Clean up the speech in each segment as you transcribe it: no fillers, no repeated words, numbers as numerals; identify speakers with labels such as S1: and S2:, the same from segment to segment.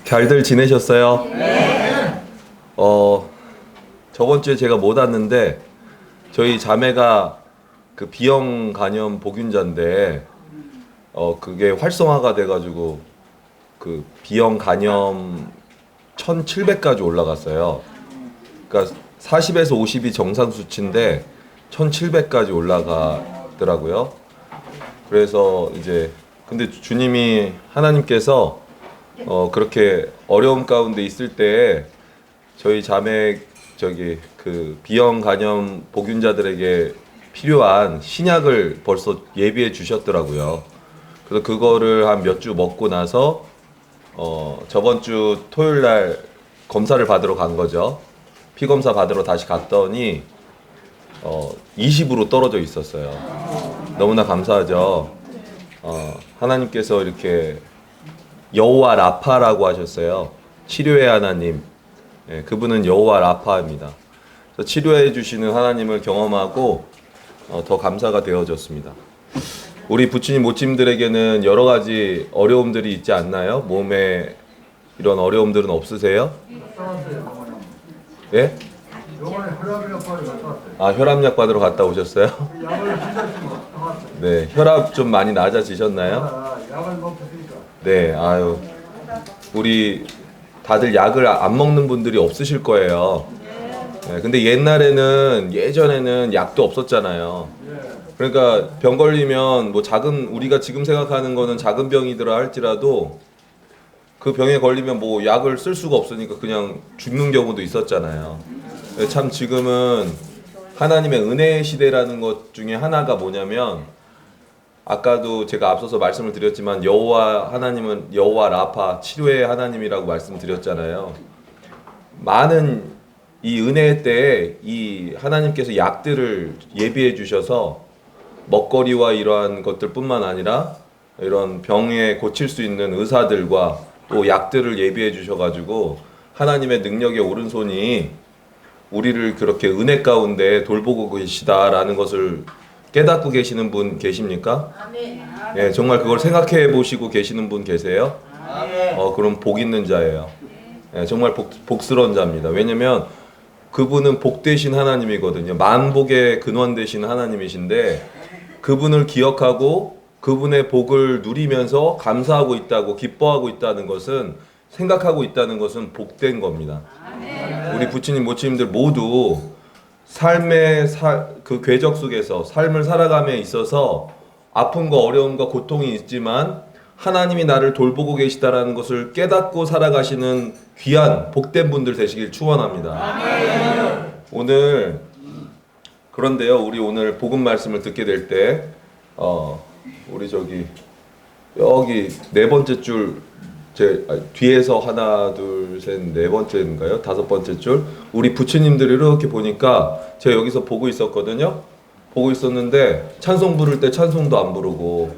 S1: 잘들 지내셨어요? 네. 저번 주에 제가 못 왔는데 저희 자매가 그 B형 간염 복균자인데 그게 활성화가 돼가지고 그 B형 간염 1700까지 올라갔어요. 그러니까 40에서 50이 정상 수치인데 1700까지 올라가더라고요. 그래서 이제 근데 주님이 하나님께서 그렇게 어려움 가운데 있을 때 저희 자매 그 B형 간염 복균자들에게 필요한 신약을 벌써 예비해 주셨더라고요. 그래서 그거를 한 몇 주 먹고 나서 저번 주 토요일 날 검사를 받으러 간 거죠. 피 검사 받으러 다시 갔더니 20으로 떨어져 있었어요. 너무나 감사하죠. 하나님께서 이렇게 여호와 라파라고 하셨어요. 치료의 하나님. 예, 그분은 여호와 라파입니다. 그래서 치료해 주시는 하나님을 경험하고 더 감사가 되어졌습니다. 우리 부친이 모친들에게는 여러 가지 어려움들이 있지 않나요? 몸에 이런 어려움들은 없으세요? 예?
S2: 병원에 혈압약 받으러 갔다 왔어요.
S1: 아, 혈압약 받으러 갔다 오셨어요?
S2: 약을 진짜지만 갔다 왔어요.
S1: 네, 혈압 좀 많이 낮아지셨나요?
S2: 약을 먹었으니까.
S1: 네, 아유, 우리 다들 약을 안 먹는 분들이 없으실 거예요. 네, 근데 예전에는 약도 없었잖아요. 그러니까 병 걸리면 뭐 우리가 지금 생각하는 거는 작은 병이더라 할지라도 그 병에 걸리면 뭐 약을 쓸 수가 없으니까 그냥 죽는 경우도 있었잖아요. 참 지금은 하나님의 은혜의 시대라는 것 중에 하나가 뭐냐면 아까도 제가 앞서서 말씀을 드렸지만 여호와 하나님은 여호와 라파 치료의 하나님이라고 말씀드렸잖아요. 많은 이 은혜 때에 이 하나님께서 약들을 예비해 주셔서 먹거리와 이러한 것들뿐만 아니라 이런 병에 고칠 수 있는 의사들과 또 약들을 예비해 주셔가지고 하나님의 능력의 오른손이 우리를 그렇게 은혜 가운데 돌보고 계시다라는 것을 깨닫고 계시는 분 계십니까? 예, 정말 그걸 생각해 보시고 계시는 분 계세요? 그럼 복 있는 자예요. 예, 정말 복스러운 자입니다. 왜냐면 그분은 복되신 하나님이거든요. 만복의 근원 되신 하나님이신데 그분을 기억하고 그분의 복을 누리면서 감사하고 있다고 기뻐하고 있다는 것은 생각하고 있다는 것은 복된 겁니다. 우리 부친님 모친님들 모두 삶의 그 궤적 속에서 삶을 살아감에 있어서 아픔과 어려움과 고통이 있지만 하나님이 나를 돌보고 계시다라는 것을 깨닫고 살아가시는 귀한 복된 분들 되시길 축원합니다. 오늘 그런데요, 우리 오늘 복음 말씀을 듣게 될 때 우리 여기 네 번째 줄 뒤에서 하나 둘 셋 네 번째인가요? 다섯 번째 줄 우리 부처님들이 이렇게 보니까 제가 여기서 보고 있었거든요. 보고 있었는데 찬송 부를 때 찬송도 안 부르고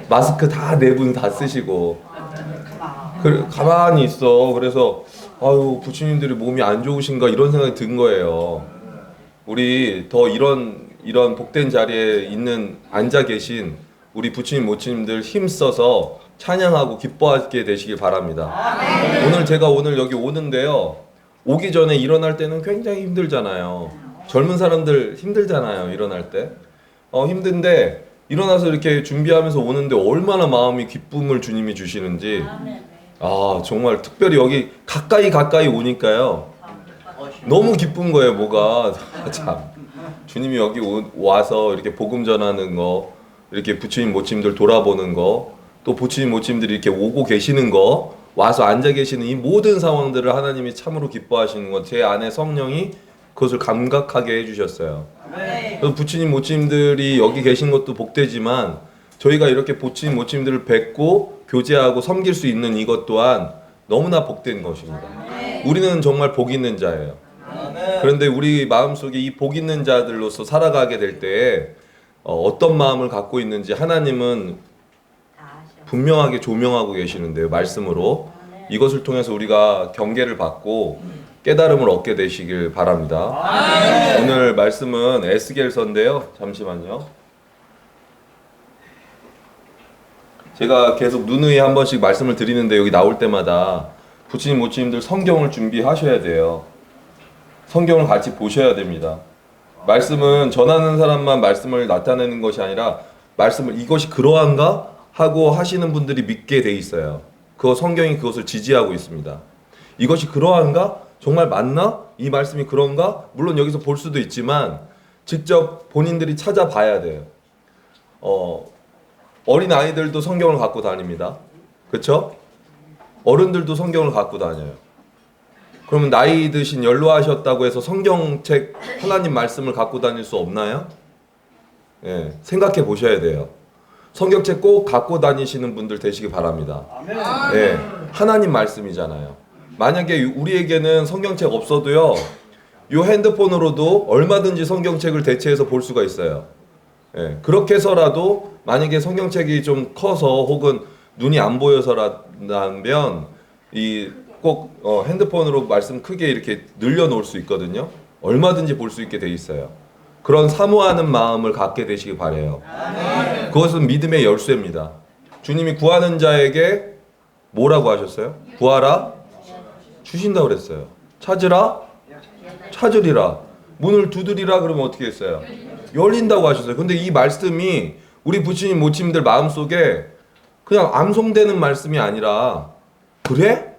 S1: 마스크 다 네 분 다 쓰시고 가만히 있어. 그래서 아유 부처님들이 몸이 안 좋으신가 이런 생각이 든 거예요. 우리 더 이런 복된 자리에 앉아 계신 우리 부처님 모친님들 힘써서 찬양하고 기뻐하게 되시길 바랍니다. 오늘 여기 오는데요. 오기 전에 일어날 때는 굉장히 힘들잖아요. 젊은 사람들 힘들잖아요. 일어날 때. 힘든데 일어나서 이렇게 준비하면서 오는데 얼마나 마음이 기쁨을 주님이 주시는지 정말 특별히 여기 가까이 오니까요. 너무 기쁜 거예요. 뭐가 참 주님이 여기 와서 이렇게 복음 전하는 거 이렇게 부처님 모친님들 돌아보는 거 또 부처님 모친님들이 이렇게 오고 계시는 거 와서 앉아 계시는 이 모든 상황들을 하나님이 참으로 기뻐하시는 것 제 안에 성령이 그것을 감각하게 해주셨어요. 그래서 부처님 모친님들이 여기 계신 것도 복되지만 저희가 이렇게 부처님 모친님들을 뵙고 교제하고 섬길 수 있는 이것 또한 너무나 복된 것입니다. 우리는 정말 복 있는 자예요. 그런데 우리 마음속에 이 복 있는 자들로서 살아가게 될 때에 어떤 마음을 갖고 있는지 하나님은 분명하게 조명하고 계시는데요. 말씀으로 이것을 통해서 우리가 경계를 받고 깨달음을 얻게 되시길 바랍니다. 오늘 말씀은 에스겔서인데요. 잠시만요. 제가 계속 누누이 한 번씩 말씀을 드리는데 여기 나올 때마다 부처님 모치님들 성경을 준비하셔야 돼요. 성경을 같이 보셔야 됩니다. 말씀은 전하는 사람만 말씀을 나타내는 것이 아니라 말씀을 이것이 그러한가 하고 하시는 분들이 믿게 돼 있어요. 그 성경이 그것을 지지하고 있습니다. 이것이 그러한가? 정말 맞나? 이 말씀이 그런가? 물론 여기서 볼 수도 있지만 직접 본인들이 찾아봐야 돼요. 어린 아이들도 성경을 갖고 다닙니다. 그렇죠? 어른들도 성경을 갖고 다녀요. 그러면 나이 드신 연로하셨다고 해서 성경책 하나님 말씀을 갖고 다닐 수 없나요? 예, 생각해 보셔야 돼요. 성경책 꼭 갖고 다니시는 분들 되시기 바랍니다. 예, 하나님 말씀이잖아요. 만약에 우리에게는 성경책 없어도요, 요 핸드폰으로도 얼마든지 성경책을 대체해서 볼 수가 있어요. 예, 그렇게 해서라도 만약에 성경책이 좀 커서 혹은 눈이 안 보여서라면 꼭 핸드폰으로 말씀 크게 이렇게 늘려놓을 수 있거든요. 얼마든지 볼 수 있게 돼 있어요. 그런 사모하는 마음을 갖게 되시기 바래요. 그것은 믿음의 열쇠입니다. 주님이 구하는 자에게 뭐라고 하셨어요? 구하라 주신다고 그랬어요. 찾으라 찾으리라. 문을 두드리라 그러면 어떻게 했어요? 열린다고 하셨어요. 근데 이 말씀이 우리 부처님 모치님들 마음속에 그냥 암송되는 말씀이 아니라, 그래?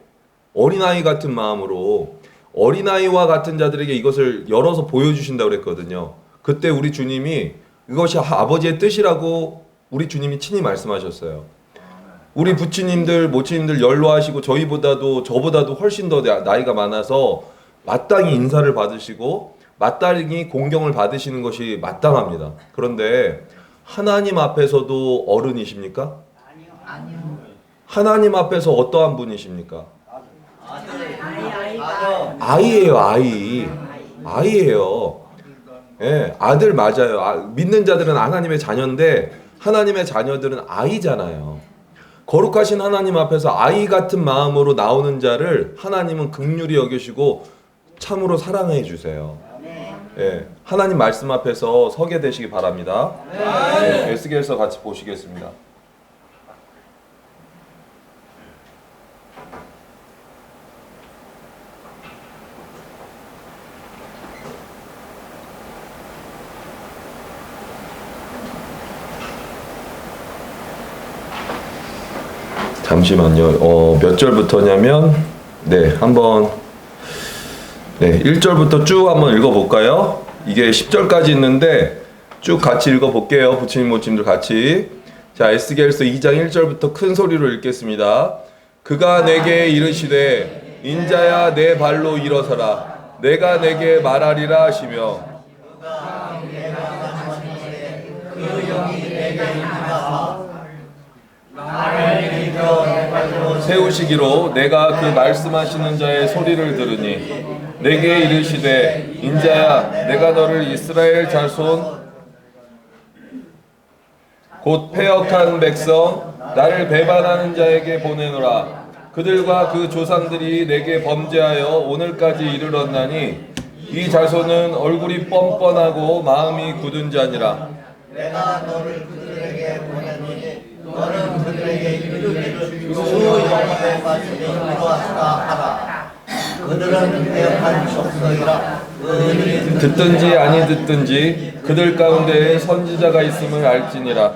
S1: 어린아이 같은 마음으로 어린아이와 같은 자들에게 이것을 열어서 보여주신다고 그랬거든요. 그때 우리 주님이 이것이 아버지의 뜻이라고 우리 주님이 친히 말씀하셨어요. 우리 부처님들 모치님들 연로하시고 저보다도 훨씬 더 나이가 많아서 마땅히 인사를 받으시고 마땅히 공경을 받으시는 것이 마땅합니다. 그런데 하나님 앞에서도 어른이십니까?
S3: 아니요.
S1: 하나님 앞에서 어떠한 분이십니까? 아이예요, 아이. 아이예요. 예, 아들 맞아요. 믿는 자들은 하나님의 자녀인데 하나님의 자녀들은 아이잖아요. 거룩하신 하나님 앞에서 아이 같은 마음으로 나오는 자를 하나님은 긍휼히 여기시고 참으로 사랑해 주세요. 예, 하나님 말씀 앞에서 서게 되시기 바랍니다. 예, 에스겔서 같이 보시겠습니다. 잠시만요. 몇 절부터냐면 한번 1절부터 쭉 한번 읽어볼까요? 이게 10절까지 있는데 쭉 같이 읽어볼게요. 부처님 모침들 같이. 자, 에스겔서 2장 1절부터 큰 소리로 읽겠습니다. 그가 내게 이르시되 인자야 내 발로 일어서라. 내가 내게 말하리라 하시며 세우시기로 내가 그 말씀하시는 자의 소리를 들으니 내게 이르시되 인자야 내가 너를 이스라엘 자손 곧 패역한 백성 나를 배반하는 자에게 보내노라. 그들과 그 조상들이 내게 범죄하여 오늘까지 이르렀나니 이 자손은 얼굴이 뻔뻔하고 마음이 굳은 자니라.
S4: 내가 너를 그들에게 보내노니 너는 그들에게 이르기를 주 여호와의 말씀이 이러하시다 하라. 그들은 배역한 족속이라.
S1: 듣든지 아니 듣든지 그들 가운데에 선지자가 있음을 알지니라.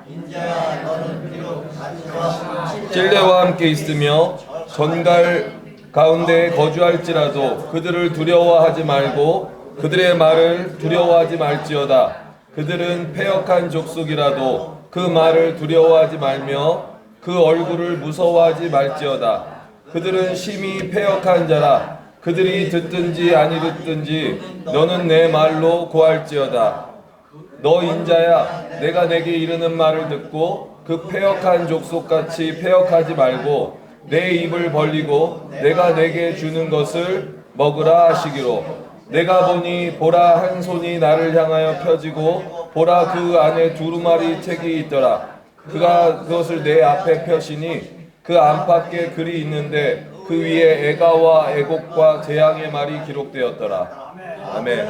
S4: 인자야 너는 비록 가치와
S1: 찔레와 함께 있으며 전갈 가운데에 거주할지라도 그들을 두려워하지 말고 그들의 말을 두려워하지 말지어다. 그들은 패역한 족속이라도 그 말을 두려워하지 말며 그 얼굴을 무서워하지 말지어다. 그들은 심히 패역한 자라. 그들이 듣든지 아니 듣든지 너는 내 말로 고할지어다. 너 인자야 내가 내게 이르는 말을 듣고 그 패역한 족속같이 패역하지 말고 내 입을 벌리고 내가 내게 주는 것을 먹으라 하시기로. 내가 보니 보라 한 손이 나를 향하여 펴지고 보라 그 안에 두루마리 책이 있더라. 그가 그것을 내 앞에 펴시니 그 안팎에 글이 있는데 그 위에 애가와 애곡과 재앙의 말이 기록되었더라. 아멘.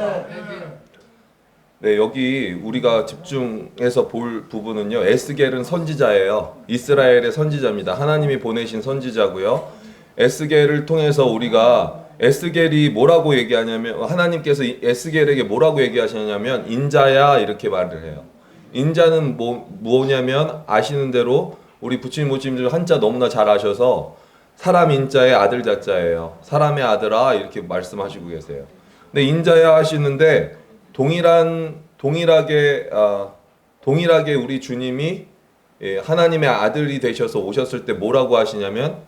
S1: 네, 여기 우리가 집중해서 볼 부분은요. 에스겔은 선지자예요. 이스라엘의 선지자입니다. 하나님이 보내신 선지자고요. 에스겔을 통해서 우리가 에스겔이 뭐라고 얘기하냐면 하나님께서 에스겔에게 뭐라고 얘기하시냐면 인자야 이렇게 말을 해요. 인자는 뭐냐면 아시는 대로 우리 부처님 모찌님들 한자 너무나 잘 아셔서 사람 인자의 아들 자자예요. 사람의 아들아 이렇게 말씀하시고 계세요. 근데 인자야 하시는데 동일하게 우리 주님이 하나님의 아들이 되셔서 오셨을 때 뭐라고 하시냐면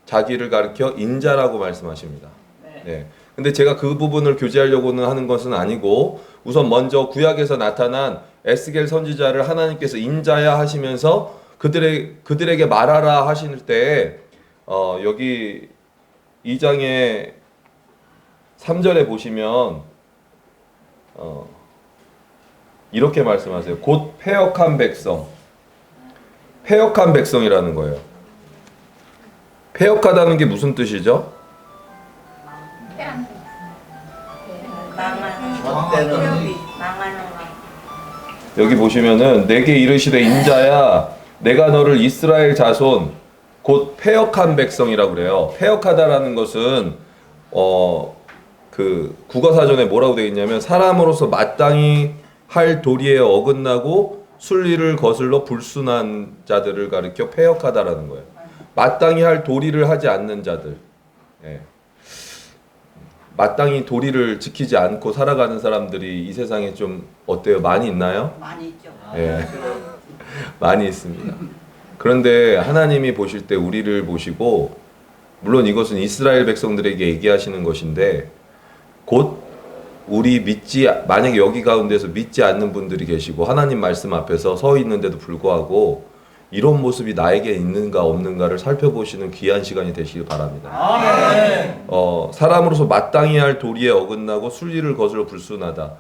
S1: 자기를 가리켜 인자라고 말씀하십니다. 네. 근데 제가 그 부분을 교제하려고는 하는 것은 아니고 우선 먼저 구약에서 나타난 에스겔 선지자를 하나님께서 인자야 하시면서 그들에게 말하라 하실 때 여기 2장의 3절에 보시면 이렇게 말씀하세요. 곧 패역한 백성. 패역한 백성이라는 거예요. 패역하다는 게 무슨 뜻이죠?
S4: 망하는
S1: 여기 보시면은 내게 이르시되 인자야 내가 너를 이스라엘 자손 곧 패역한 백성이라고 그래요. 패역하다라는 것은 그 국어사전에 뭐라고 되어 있냐면 사람으로서 마땅히 할 도리에 어긋나고 순리를 거슬러 불순한 자들을 가리켜 패역하다라는 거예요. 마땅히 할 도리를 하지 않는 자들. 예. 마땅히 도리를 지키지 않고 살아가는 사람들이 이 세상에 좀 어때요? 많이 있나요?
S3: 많이 있죠.
S1: 예. 많이 있습니다. 그런데 하나님이 보실 때 우리를 보시고 물론 이것은 이스라엘 백성들에게 얘기하시는 것인데 곧 우리 만약에 여기 가운데서 믿지 않는 분들이 계시고 하나님 말씀 앞에서 서 있는데도 불구하고 이런 모습이 나에게 있는가 없는가를 살펴보시는 귀한 시간이 되시길 바랍니다.
S4: 아멘.
S1: 사람으로서 마땅히 할 도리에 어긋나고 순리를 거슬러 불순하다.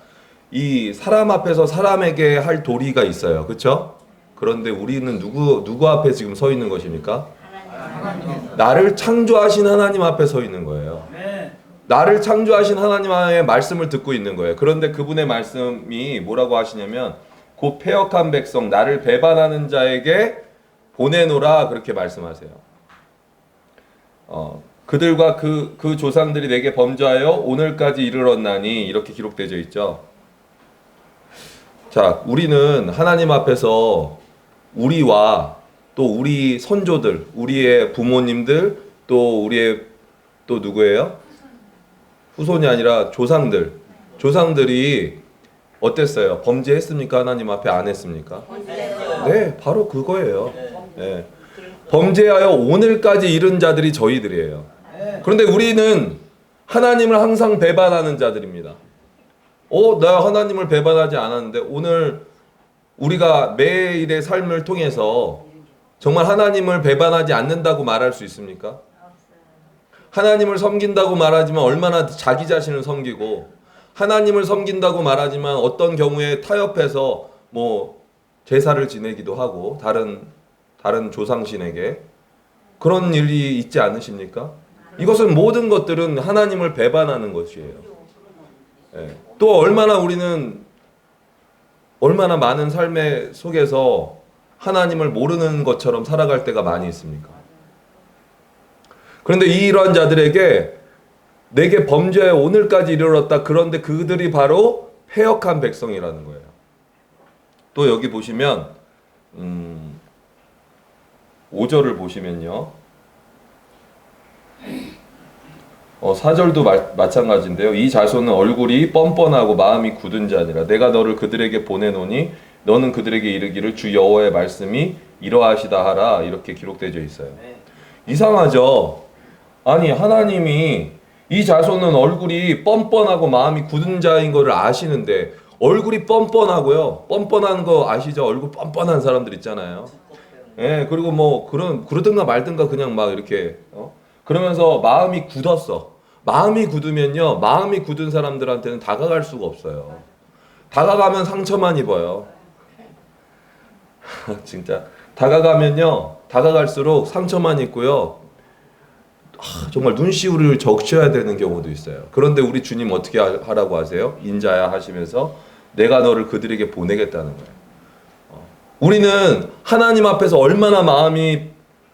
S1: 이 사람 앞에서 사람에게 할 도리가 있어요. 그렇죠? 그런데 우리는 누구 앞에 지금 서 있는 것입니까? 나를 창조하신 하나님 앞에 서 있는 거예요. 나를 창조하신 하나님의 말씀을 듣고 있는 거예요. 그런데 그분의 말씀이 뭐라고 하시냐면 곧 패역한 백성 나를 배반하는 자에게 보내노라 그렇게 말씀하세요. 그들과 그 조상들이 내게 범죄하여 오늘까지 이르렀나니 이렇게 기록되어 있죠. 자, 우리는 하나님 앞에서 우리와 또 우리 선조들, 우리의 부모님들, 또 우리의 또 누구예요? 후손이 아니라 조상들이 어땠어요? 범죄했습니까? 하나님 앞에 안 했습니까? 네, 바로 그거예요. 네. 범죄하여 오늘까지 이른 자들이 저희들이에요. 그런데 우리는 하나님을 항상 배반하는 자들입니다. 나 하나님을 배반하지 않았는데 오늘 우리가 매일의 삶을 통해서 정말 하나님을 배반하지 않는다고 말할 수 있습니까? 하나님을 섬긴다고 말하지만 얼마나 자기 자신을 섬기고 하나님을 섬긴다고 말하지만 어떤 경우에 타협해서 제사를 지내기도 하고 다른 조상신에게 그런 일이 있지 않으십니까? 이것은 모든 것들은 하나님을 배반하는 것이에요. 예. 또 우리는 얼마나 많은 삶의 속에서 하나님을 모르는 것처럼 살아갈 때가 많이 있습니까? 그런데 이러한 자들에게 내게 범죄에 오늘까지 이르렀다. 그런데 그들이 바로 패역한 백성이라는 거예요. 또 여기 보시면 5절을 보시면요. 4절도 마찬가지인데요. 이 자손은 얼굴이 뻔뻔하고 마음이 굳은 자니라. 내가 너를 그들에게 보내노니 너는 그들에게 이르기를 주 여호와의 말씀이 이러하시다 하라. 이렇게 기록되어 있어요. 이상하죠? 아니 하나님이 이 자손은 얼굴이 뻔뻔하고 마음이 굳은 자인 거를 아시는데 얼굴이 뻔뻔하고요. 뻔뻔한 거 아시죠? 얼굴 뻔뻔한 사람들 있잖아요. 예, 그리고 그러든가 말든가 그냥 막 이렇게 그러면서 마음이 굳었어. 마음이 굳으면요. 마음이 굳은 사람들한테는 다가갈 수가 없어요. 다가가면 상처만 입어요. 진짜 다가가면요. 다가갈수록 상처만 입고요. 정말 눈시울을 적셔야 되는 경우도 있어요. 그런데 우리 주님 어떻게 하라고 하세요? 인자야 하시면서 내가 너를 그들에게 보내겠다는 거예요. 우리는 하나님 앞에서 얼마나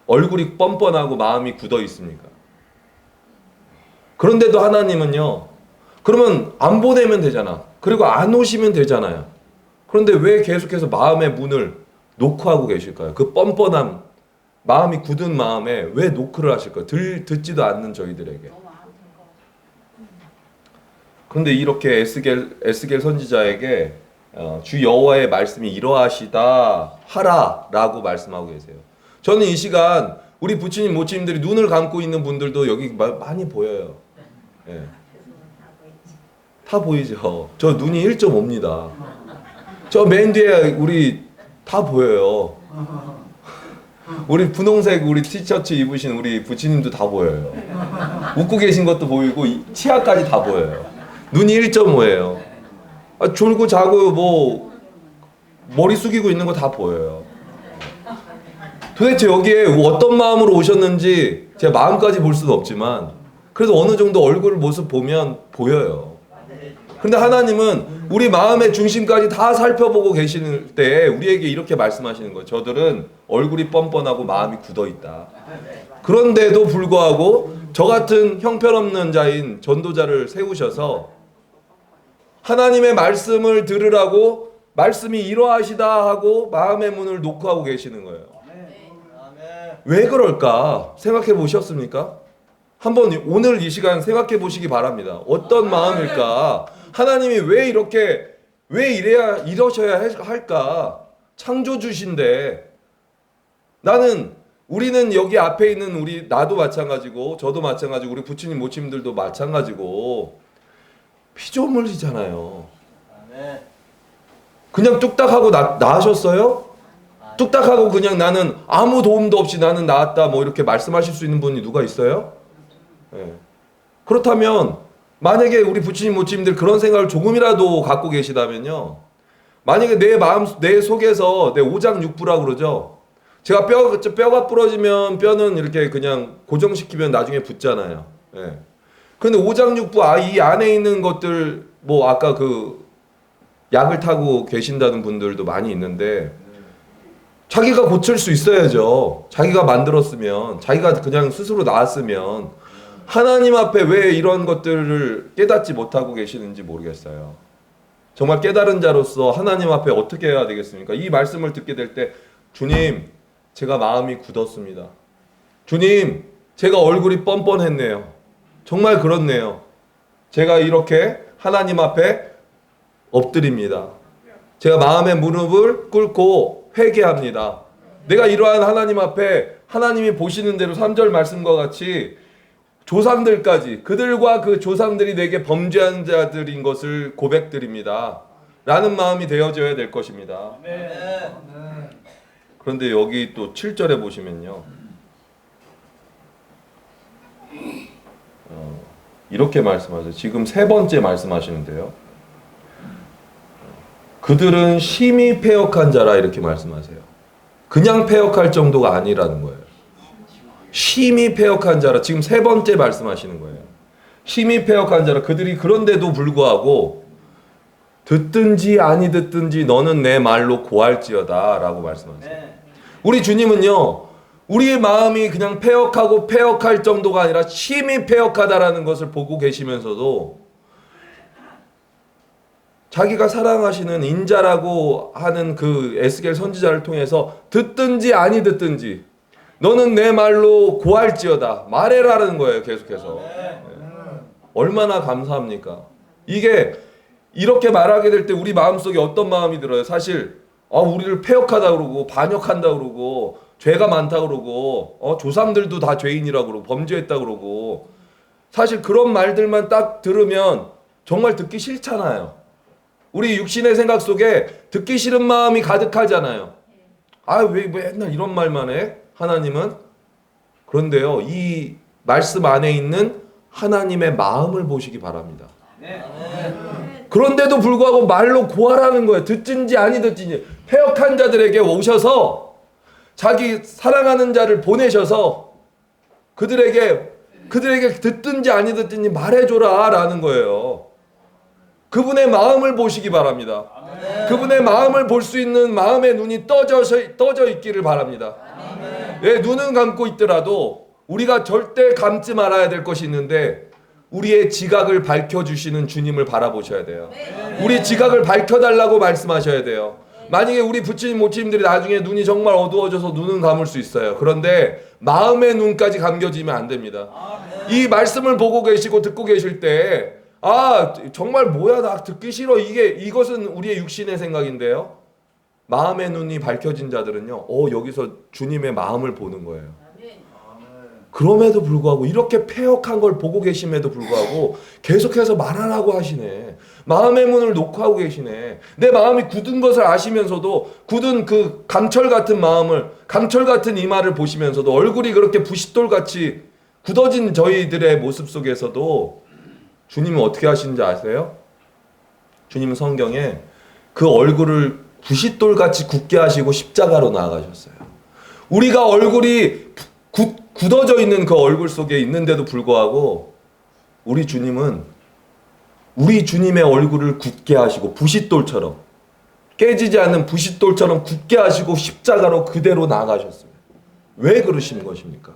S1: 얼굴이 뻔뻔하고 마음이 굳어 있습니까? 그런데도 하나님은요, 그러면 안 보내면 되잖아. 그리고 안 오시면 되잖아요. 그런데 왜 계속해서 마음의 문을 노크하고 계실까요? 그 뻔뻔함, 마음이 굳은 마음에 왜 노크를 하실까요? 듣지도 않는 저희들에게. 그런데 이렇게 에스겔 선지자에게 주 여호와의 말씀이 이러하시다 하라라고 말씀하고 계세요. 저는 이 시간 우리 부처님 모친님들이 눈을 감고 있는 분들도 여기 많이 보여요. 예. 다 보이죠. 저 눈이 1.5입니다. 저 맨 뒤에 우리 다 보여요. 우리 분홍색 우리 티셔츠 입으신 우리 부처님도 다 보여요. 웃고 계신 것도 보이고 치아까지 다 보여요. 눈이 1.5예요. 졸고 자고 뭐 머리 숙이고 있는 거 다 보여요. 도대체 여기에 어떤 마음으로 오셨는지 제 마음까지 볼 수는 없지만 그래도 어느 정도 얼굴 모습 보면 보여요. 그런데 하나님은 우리 마음의 중심까지 다 살펴보고 계시는 때 우리에게 이렇게 말씀하시는 거예요. 저들은 얼굴이 뻔뻔하고 마음이 굳어 있다. 그런데도 불구하고 저 같은 형편없는 자인 전도자를 세우셔서 하나님의 말씀을 들으라고 말씀이 이러하시다 하고 마음의 문을 노크하고 계시는 거예요. 왜 그럴까 생각해 보셨습니까? 한번 오늘 이 시간 생각해 보시기 바랍니다. 어떤 마음일까? 하나님이 왜 이러셔야 할까? 창조주신데 우리는 여기 앞에 있는 나도 마찬가지고 저도 마찬가지고 우리 부처님 모친님들도 마찬가지고 피조물이잖아요. 그냥 뚝딱하고 나으셨어요? 뚝딱하고 그냥 나는 아무 도움도 없이 나는 나았다 뭐 이렇게 말씀하실 수 있는 분이 누가 있어요? 네. 그렇다면 만약에 우리 부처님 모친님들 그런 생각을 조금이라도 갖고 계시다면요, 만약에 내 속에서 내 오장육부라고 그러죠. 제가 뼈가 부러지면 뼈는 이렇게 그냥 고정시키면 나중에 붙잖아요. 예. 근데 오장육부 이 안에 있는 것들 뭐 아까 그 약을 타고 계신다는 분들도 많이 있는데 자기가 고칠 수 있어야죠. 자기가 만들었으면, 자기가 그냥 스스로 나았으면 하나님 앞에 왜 이런 것들을 깨닫지 못하고 계시는지 모르겠어요. 정말 깨달은 자로서 하나님 앞에 어떻게 해야 되겠습니까? 이 말씀을 듣게 될 때 주님, 제가 마음이 굳었습니다. 주님, 제가 얼굴이 뻔뻔했네요. 정말 그렇네요. 제가 이렇게 하나님 앞에 엎드립니다. 제가 마음의 무릎을 꿇고 회개합니다. 내가 이러한 하나님 앞에 하나님이 보시는 대로 3절 말씀과 같이 조상들까지 그들과 그 조상들이 내게 범죄한 자들인 것을 고백드립니다. 라는 마음이 되어져야 될 것입니다. 그런데 여기 또 7절에 보시면요. 이렇게 말씀하세요. 지금 세 번째 말씀하시는데요. 그들은 심히 패역한 자라 이렇게 말씀하세요. 그냥 패역할 정도가 아니라는 거예요. 심히 패역한 자라 지금 세 번째 말씀하시는 거예요. 심히 패역한 자라 그들이 그런데도 불구하고 듣든지 아니 듣든지 너는 내 말로 고할지어다 라고 말씀하세요. 우리 주님은요, 우리의 마음이 그냥 패역하고 패역할 정도가 아니라 심히 패역하다라는 것을 보고 계시면서도 자기가 사랑하시는 인자라고 하는 그 에스겔 선지자를 통해서 듣든지 아니 듣든지 너는 내 말로 고할지어다 말해라는 거예요. 계속해서. 얼마나 감사합니까? 이게 이렇게 말하게 될 때 우리 마음속에 어떤 마음이 들어요? 사실 우리를 패역하다 그러고 반역한다 그러고 죄가 많다 그러고 조상들도 다 죄인이라 그러고 범죄했다 그러고 사실 그런 말들만 딱 들으면 정말 듣기 싫잖아요. 우리 육신의 생각 속에 듣기 싫은 마음이 가득하잖아요. 왜 맨날 이런 말만 해? 하나님은? 그런데요, 이 말씀 안에 있는 하나님의 마음을 보시기 바랍니다. 그런데도 불구하고 말로 고하라는 거예요. 듣든지 아니 듣든지 패역한 자들에게 오셔서 자기 사랑하는 자를 보내셔서 그들에게 듣든지 아니 듣든지 말해줘라 라는 거예요. 그분의 마음을 보시기 바랍니다. 그분의 마음을 볼 수 있는 마음의 눈이 떠져 있기를 바랍니다. 예, 눈은 감고 있더라도 우리가 절대 감지 말아야 될 것이 있는데 우리의 지각을 밝혀주시는 주님을 바라보셔야 돼요. 우리 지각을 밝혀달라고 말씀하셔야 돼요. 만약에 우리 부처님 모치님들이 나중에 눈이 정말 어두워져서 눈은 감을 수 있어요. 그런데 마음의 눈까지 감겨지면 안 됩니다. 이 말씀을 보고 계시고 듣고 계실 때 정말 뭐야 나 듣기 싫어 이것은 우리의 육신의 생각인데요. 마음의 눈이 밝혀진 자들은요. 여기서 주님의 마음을 보는 거예요. 그럼에도 불구하고 이렇게 패역한 걸 보고 계심에도 불구하고 계속해서 말하라고 하시네. 마음의 문을 놓고 하고 계시네. 내 마음이 굳은 것을 아시면서도 굳은 그 강철 같은 마음을 강철 같은 이마를 보시면서도 얼굴이 그렇게 부싯돌같이 굳어진 저희들의 모습 속에서도 주님은 어떻게 하시는지 아세요? 주님은 성경에 그 얼굴을 부싯돌같이 굳게 하시고 십자가로 나아가셨어요. 우리가 얼굴이 굳어져 있는 그 얼굴 속에 있는데도 불구하고 우리 주님은 우리 주님의 얼굴을 굳게 하시고 부싯돌처럼 깨지지 않는 부싯돌처럼 굳게 하시고 십자가로 그대로 나아가셨습니다. 왜 그러신 것입니까?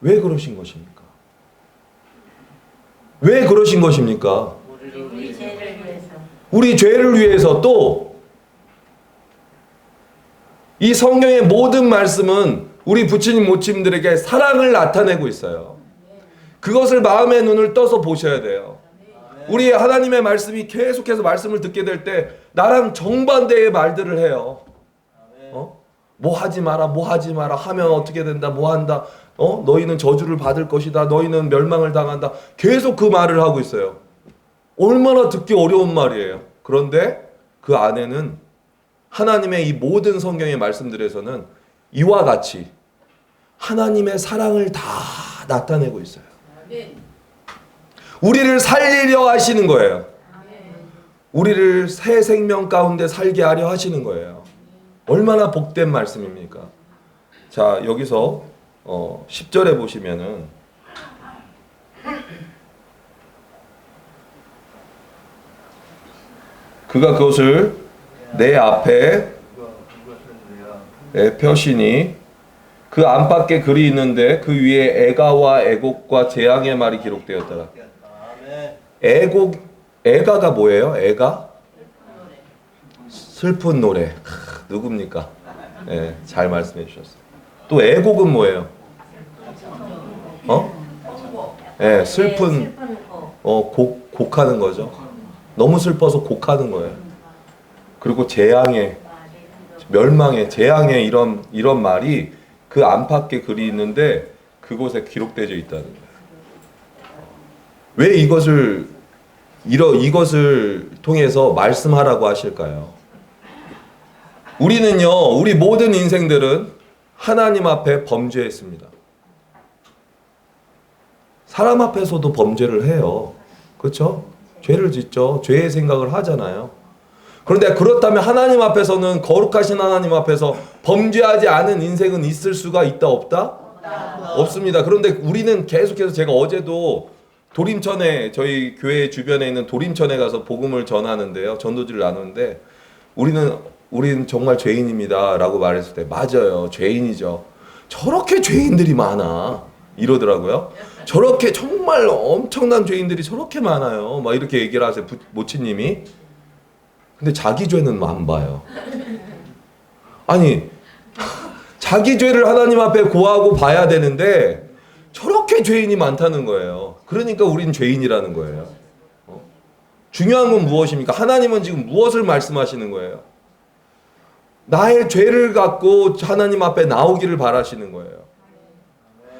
S1: 왜 그러신 것입니까? 왜 그러신 것입니까?
S4: 우리 죄를 위해서.
S1: 우리 죄를 위해서. 또 이 성경의 모든 말씀은 우리 부처님 모치님들에게 사랑을 나타내고 있어요. 그것을 마음의 눈을 떠서 보셔야 돼요. 우리 하나님의 말씀이 계속해서 말씀을 듣게 될 때 나랑 정반대의 말들을 해요. 뭐 하지 마라, 뭐 하지 마라, 하면 어떻게 된다, 뭐 한다, 너희는 저주를 받을 것이다, 너희는 멸망을 당한다. 계속 그 말을 하고 있어요. 얼마나 듣기 어려운 말이에요. 그런데 그 안에는 하나님의 이 모든 성경의 말씀들에서는 이와 같이 하나님의 사랑을 다 나타내고 있어요. 우리를 살리려 하시는 거예요. 우리를 새 생명 가운데 살게 하려 하시는 거예요. 얼마나 복된 말씀입니까? 자, 여기서 10절에 보시면은 그가 그것을 내 앞에 펴시니 그 안팎에 글이 있는데 그 위에 애가와 애곡과 재앙의 말이 기록되었더라. 애가가 뭐예요? 애가? 슬픈 노래. 누굽니까? 네, 잘 말씀해 주셨어요. 또 애곡은 뭐예요? 네, 슬픈 곡하는 거죠. 너무 슬퍼서 곡하는 거예요. 그리고 재앙의 멸망의 재앙의 이런 말이 그 안팎에 글이 있는데 그곳에 기록되어 있다는 거예요. 왜 이것을 통해서 말씀하라고 하실까요? 우리는요, 우리 모든 인생들은 하나님 앞에 범죄했습니다. 사람 앞에서도 범죄를 해요. 그렇죠? 죄를 짓죠. 죄의 생각을 하잖아요. 그런데 그렇다면 하나님 앞에서는 거룩하신 하나님 앞에서 범죄하지 않은 인생은 있을 수가 있다 없다? 없습니다. 그런데 우리는 계속해서 제가 어제도 도림천에 저희 교회 주변에 있는 도림천에 가서 복음을 전하는데요. 전도지를 나누는데 우리는 정말 죄인입니다 라고 말했을 때 맞아요. 죄인이죠. 저렇게 죄인들이 많아 이러더라고요. 저렇게 정말 엄청난 죄인들이 저렇게 많아요. 막 이렇게 얘기를 하세요. 모치님이. 근데 자기 죄는 안 봐요. 아니 자기 죄를 하나님 앞에 고하고 봐야 되는데 저렇게 죄인이 많다는 거예요. 그러니까 우린 죄인이라는 거예요. 중요한 건 무엇입니까? 하나님은 지금 무엇을 말씀하시는 거예요? 나의 죄를 갖고 하나님 앞에 나오기를 바라시는 거예요.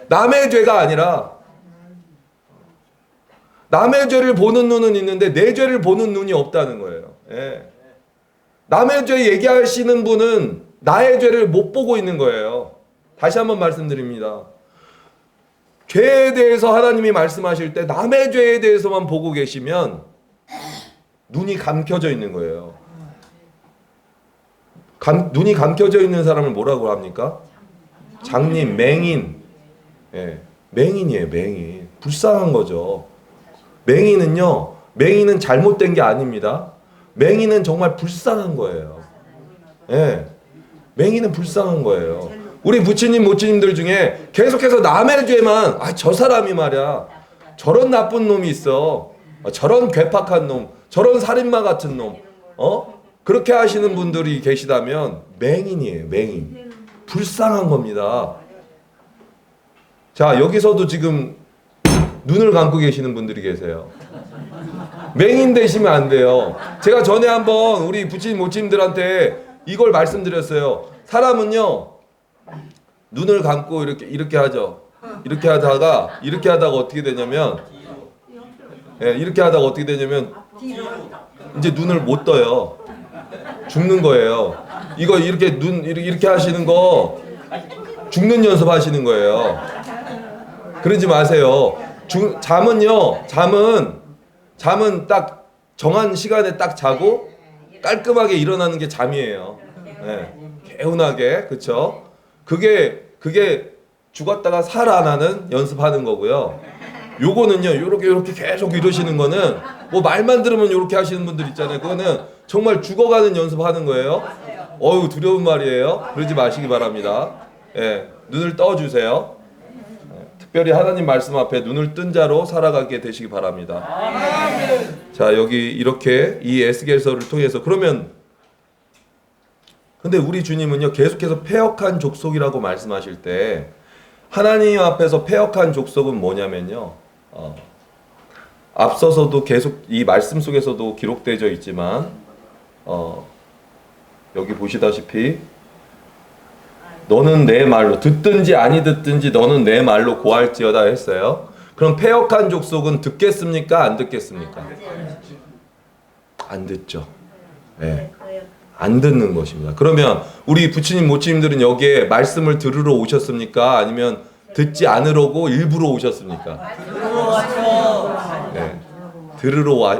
S1: 남의 죄가 아니라 남의 죄를 보는 눈은 있는데 내 죄를 보는 눈이 없다는 거예요. 예. 남의 죄 얘기하시는 분은 나의 죄를 못 보고 있는 거예요. 다시 한번 말씀드립니다. 죄에 대해서 하나님이 말씀하실 때 남의 죄에 대해서만 보고 계시면 눈이 감겨져 있는 거예요. 눈이 감겨져 있는 사람을 뭐라고 합니까? 장님, 맹인. 예, 맹인이에요, 맹인. 불쌍한 거죠. 맹인은요, 맹인은 잘못된 게 아닙니다. 맹인은 정말 불쌍한 거예요. 예. 맹인은 불쌍한 거예요. 우리 부처님 모치님들 중에 계속해서 남의 죄만 저 사람이 말이야 저런 나쁜 놈이 있어. 저런 괴팍한 놈, 저런 살인마 같은 놈. 그렇게 하시는 분들이 계시다면 맹인이에요. 맹인. 불쌍한 겁니다. 자, 여기서도 지금 눈을 감고 계시는 분들이 계세요. 맹인 되시면 안 돼요. 제가 전에 한번 우리 부처님 모치님들한테 이걸 말씀드렸어요. 사람은요 눈을 감고 이렇게 하죠. 이렇게 하다가 어떻게 되냐면 이렇게 하다가 어떻게 되냐면 이제 눈을 못 떠요. 죽는 거예요. 이거 이렇게 이렇게 하시는 거 죽는 연습하시는 거예요. 그러지 마세요. 잠은 딱 정한 시간에 딱 자고 깔끔하게 일어나는 게 잠이에요. 개운하게, 그렇죠? 그게 죽었다가 살아나는 연습하는 거고요. 요거는요, 요렇게 계속 이러시는 거는 뭐 말만 들으면 요렇게 하시는 분들 있잖아요. 그거는 정말 죽어가는 연습하는 거예요. 어유 두려운 말이에요. 그러지 마시기 바랍니다. 눈을 떠주세요. 특별히 하나님 말씀 앞에 눈을 뜬 자로 살아가게 되시기 바랍니다. 자, 여기 이렇게 이 에스겔서를 통해서 그러면 근데 우리 주님은요 계속해서 패역한 족속이라고 말씀하실 때 하나님 앞에서 패역한 족속은 뭐냐면요 앞서서도 계속 이 말씀 속에서도 기록되어 있지만 여기 보시다시피 너는 내 말로 듣든지 아니 듣든지 너는 내 말로 고할지어다 했어요. 그럼 패역한 족속은 듣겠습니까? 안 듣겠습니까? 안 듣죠. 안 듣는 것입니다. 그러면 우리 부처님 모치님들은 여기에 말씀을 들으러 오셨습니까? 아니면 듣지 않으려고 일부러 오셨습니까?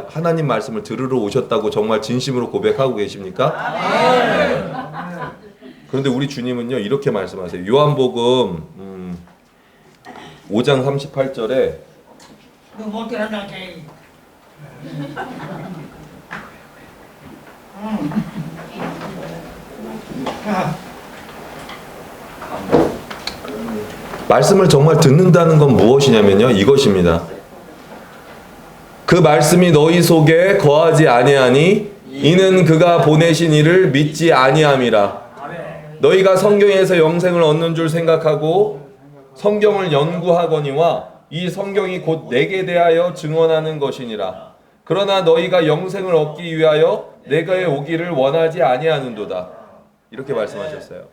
S1: 하나님 말씀을 들으러 오셨다고 정말 진심으로 고백하고 계십니까? 그런데 우리 주님은요 이렇게 말씀하세요. 요한복음 5장 38절에 말씀을 정말 듣는다는 건 무엇이냐면요 이것입니다. 그 말씀이 너희 속에 거하지 아니하니 이는 그가 보내신 이를 믿지 아니함이라. 너희가 성경에서 영생을 얻는 줄 생각하고 성경을 연구하거니와 이 성경이 곧 내게 대하여 증언하는 것이니라. 그러나 너희가 영생을 얻기 위하여 내게 오기를 원하지 아니하는도다. 이렇게 말씀하셨어요.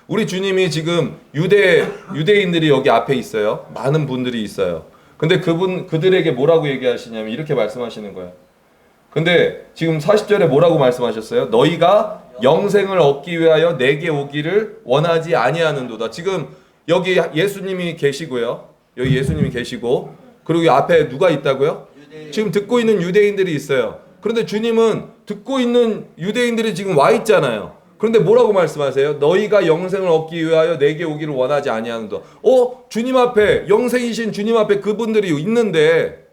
S1: 우리 주님이 지금 유대인들이 여기 앞에 있어요. 많은 분들이 있어요. 근데 그들에게 뭐라고 얘기하시냐면 이렇게 말씀하시는 거예요. 근데 지금 40절에 뭐라고 말씀하셨어요? 너희가 영생을 얻기 위하여 내게 오기를 원하지 아니하는도다. 지금 여기 예수님이 계시고요. 여기 예수님이 계시고 그리고 앞에 누가 있다고요? 지금 듣고 있는 유대인들이 있어요. 그런데 주님은 듣고 있는 유대인들이 지금 와 있잖아요. 그런데 뭐라고 말씀하세요? 너희가 영생을 얻기 위하여 내게 오기를 원하지 아니하는도다. 주님 앞에 영생이신 주님 앞에 그분들이 있는데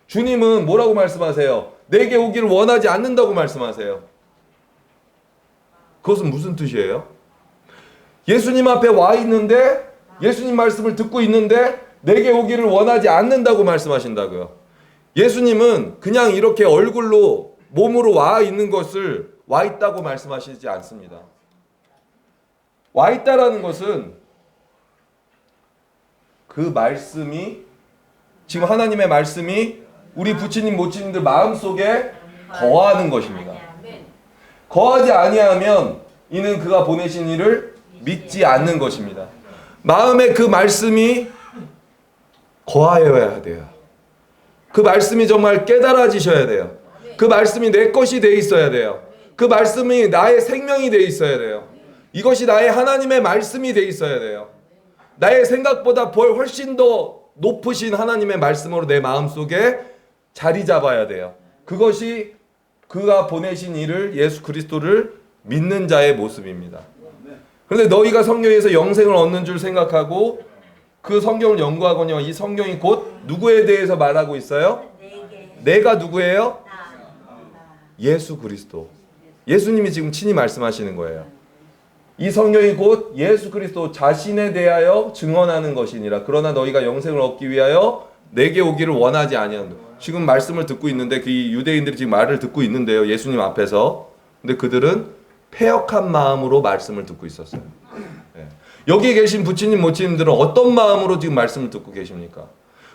S1: 주님은 뭐라고 말씀하세요? 내게 오기를 원하지 않는다고 말씀하세요. 그것은 무슨 뜻이에요? 예수님 앞에 와 있는데 예수님 말씀을 듣고 있는데 내게 오기를 원하지 않는다고 말씀하신다고요. 예수님은 그냥 이렇게 얼굴로 몸으로 와 있는 것을 와 있다고 말씀하시지 않습니다. 와 있다라는 것은 그 말씀이 지금 하나님의 말씀이 우리 부처님 모치님들 마음속에 거하는 것입니다. 거하지 아니하면 이는 그가 보내신 이를 믿지 않는 것입니다. 마음에 그 말씀이 거하여야 돼요. 그 말씀이 정말 깨달아지셔야 돼요. 그 말씀이 내 것이 돼 있어야 돼요. 그 말씀이 나의 생명이 돼 있어야 돼요. 이것이 나의 하나님의 말씀이 돼 있어야 돼요. 나의 생각보다 훨씬 더 높으신 하나님의 말씀으로 내 마음속에 자리 잡아야 돼요. 그것이 그가 보내신 이를 예수 그리스도를 믿는 자의 모습입니다. 그런데 너희가 성경에서 영생을 얻는 줄 생각하고 그 성경을 연구하거니와 이 성경이 곧 누구에 대해서 말하고 있어요? 내가 누구예요?
S4: 나.
S1: 예수 그리스도. 예수님이 지금 친히 말씀하시는 거예요. 이 성경이 곧 예수 그리스도 자신에 대하여 증언하는 것이니라. 그러나 너희가 영생을 얻기 위하여 내게 오기를 원하지 아니한다. 지금 말씀을 듣고 있는데 그 유대인들이 지금 말을 듣고 있는데요. 예수님 앞에서. 근데 그들은 패역한 마음으로 말씀을 듣고 있었어요. 예. 여기 계신 부치님 모치님들은 어떤 마음으로 지금 말씀을 듣고 계십니까?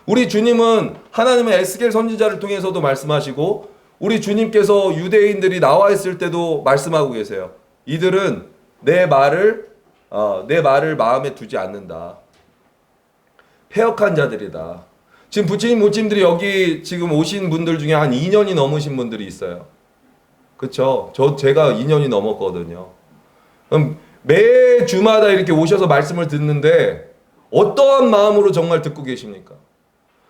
S1: 우리 주님은 하나님의 에스겔 선지자를 통해서도 말씀하시고 우리 주님께서 유대인들이 나와 있을 때도 말씀하고 계세요. 이들은 내 말을 마음에 두지 않는다. 패역한 자들이다. 지금 부치님 모치님들이 여기 지금 오신 분들 중에 한 2년이 넘으신 분들이 있어요. 그쵸? 제가 2년이 넘었거든요. 그럼 매 주마다 이렇게 오셔서 말씀을 듣는데 어떠한 마음으로 정말 듣고 계십니까?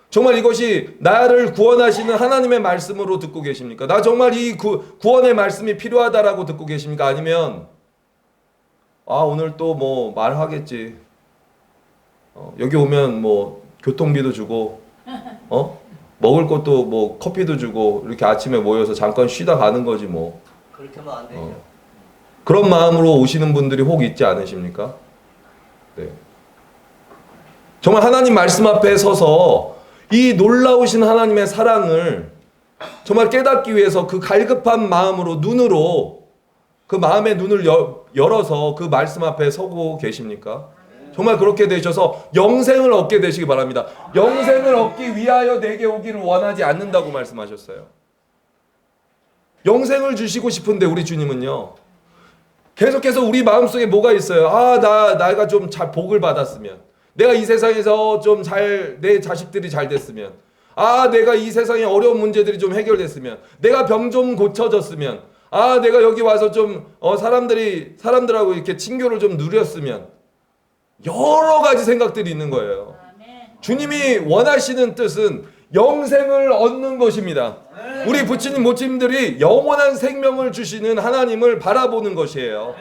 S1: 정말 이것이 나를 구원하시는 하나님의 말씀으로 듣고 계십니까? 나 정말 이 구원의 말씀이 필요하다라고 듣고 계십니까? 아니면 오늘 또 뭐 말하겠지. 여기 오면 뭐 교통비도 주고 먹을 것도 뭐 커피도 주고 이렇게 아침에 모여서 잠깐 쉬다 가는 거지 뭐.
S3: 그렇게 하면 안 되죠.
S1: 그런 마음으로 오시는 분들이 혹 있지 않으십니까? 네. 정말 하나님 말씀 앞에 서서 이 놀라우신 하나님의 사랑을 정말 깨닫기 위해서 그 갈급한 마음으로 눈으로 그 마음의 눈을 열어서 그 말씀 앞에 서고 계십니까? 정말 그렇게 되셔서 영생을 얻게 되시기 바랍니다. 영생을 얻기 위하여 내게 오기를 원하지 않는다고 말씀하셨어요. 영생을 주시고 싶은데 우리 주님은요. 계속해서 우리 마음속에 뭐가 있어요? 내가 좀 잘 복을 받았으면, 내가 이 세상에서 좀 내 자식들이 잘 됐으면, 내가 이 세상의 어려운 문제들이 좀 해결됐으면, 내가 병 좀 고쳐졌으면, 내가 여기 와서 좀 사람들하고 이렇게 친교를 좀 누렸으면, 여러 가지 생각들이 있는 거예요. 주님이 원하시는 뜻은 영생을 얻는 것입니다. 우리 부치님 모치님들이 영원한 생명을 주시는 하나님을 바라보는 것이에요.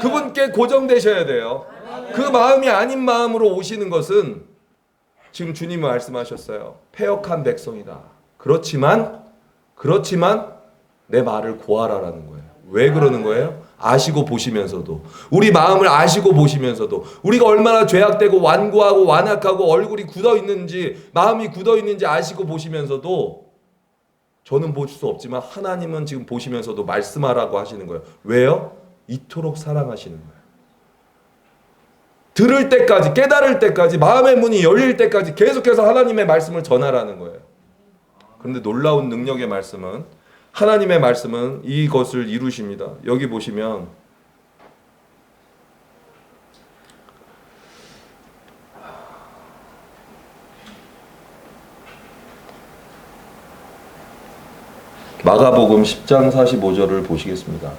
S1: 그분께 고정되셔야 돼요. 그 마음이 아닌 마음으로 오시는 것은 지금 주님이 말씀하셨어요. 패역한 백성이다. 그렇지만 내 말을 고하라라는 거예요. 왜 그러는 거예요? 아시고 보시면서도, 우리 마음을 아시고 보시면서도, 우리가 얼마나 죄악되고 완고하고 완악하고 얼굴이 굳어있는지, 마음이 굳어있는지 아시고 보시면서도, 저는 볼 수 없지만 하나님은 지금 보시면서도 말씀하라고 하시는 거예요. 왜요? 이토록 사랑하시는 거예요. 들을 때까지, 깨달을 때까지, 마음의 문이 열릴 때까지 계속해서 하나님의 말씀을 전하라는 거예요. 그런데 놀라운 능력의 말씀은, 하나님의 말씀은 이것을 이루십니다. 여기 보시면 마가복음 10장 45절을 보시겠습니다.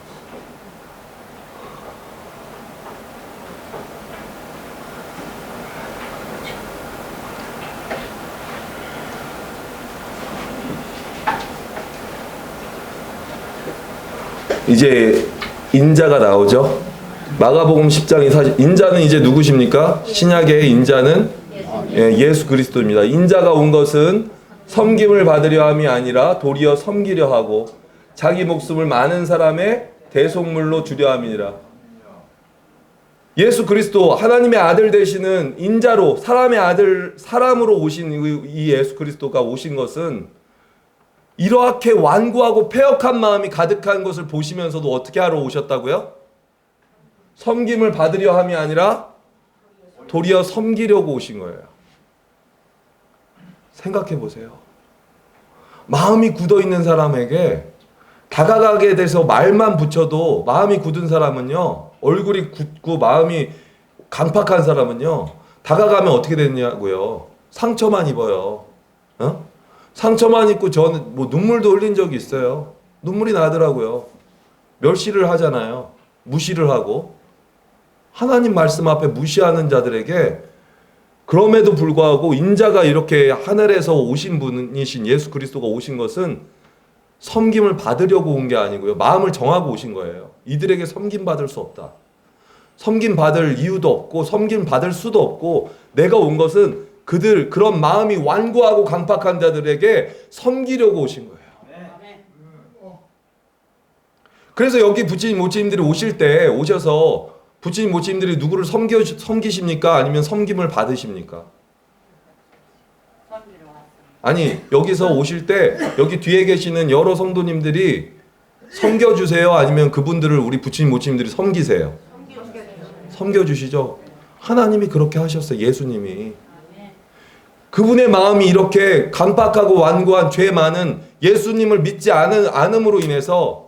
S1: 이제 인자가 나오죠. 마가복음 10장이 사실 인자는 이제 누구십니까? 신약의 인자는 예수 그리스도입니다. 인자가 온 것은 섬김을 받으려 함이 아니라 도리어 섬기려 하고 자기 목숨을 많은 사람의 대속물로 주려 함이니라. 예수 그리스도 하나님의 아들 되시는 인자로 사람의 아들 사람으로 오신 이 예수 그리스도가 오신 것은 이렇게 완고하고 패역한 마음이 가득한 것을 보시면서도 어떻게 하러 오셨다고요? 섬김을 받으려 함이 아니라 도리어 섬기려고 오신 거예요. 생각해 보세요. 마음이 굳어 있는 사람에게 다가가게 돼서 말만 붙여도 마음이 굳은 사람은요, 얼굴이 굳고 마음이 강팍한 사람은요, 다가가면 어떻게 되냐고요? 상처만 입어요. 상처만 입고 저는 뭐 눈물도 흘린 적이 있어요. 눈물이 나더라고요. 멸시를 하잖아요. 무시를 하고. 하나님 말씀 앞에 무시하는 자들에게 그럼에도 불구하고 인자가 이렇게 하늘에서 오신 분이신 예수 그리스도가 오신 것은 섬김을 받으려고 온 게 아니고요. 마음을 정하고 오신 거예요. 이들에게 섬김 받을 수 없다. 섬김 받을 이유도 없고 섬김 받을 수도 없고 내가 온 것은 그런 마음이 완고하고 강팍한 자들에게 섬기려고 오신 거예요. 그래서 여기 부처님 모치님들이 오실 때 오셔서 부처님 모치님들이 누구를 섬기십니까? 아니면 섬김을 받으십니까?
S4: 섬기러 왔어요.
S1: 아니 여기서 오실 때 여기 뒤에 계시는 여러 성도님들이 섬겨주세요? 아니면 그분들을 우리 부처님 모치님들이 섬기세요? 섬겨주시죠. 하나님이 그렇게 하셨어요. 예수님이. 그분의 마음이 이렇게 강팍하고 완고한 죄 많은 예수님을 믿지 않음으로 인해서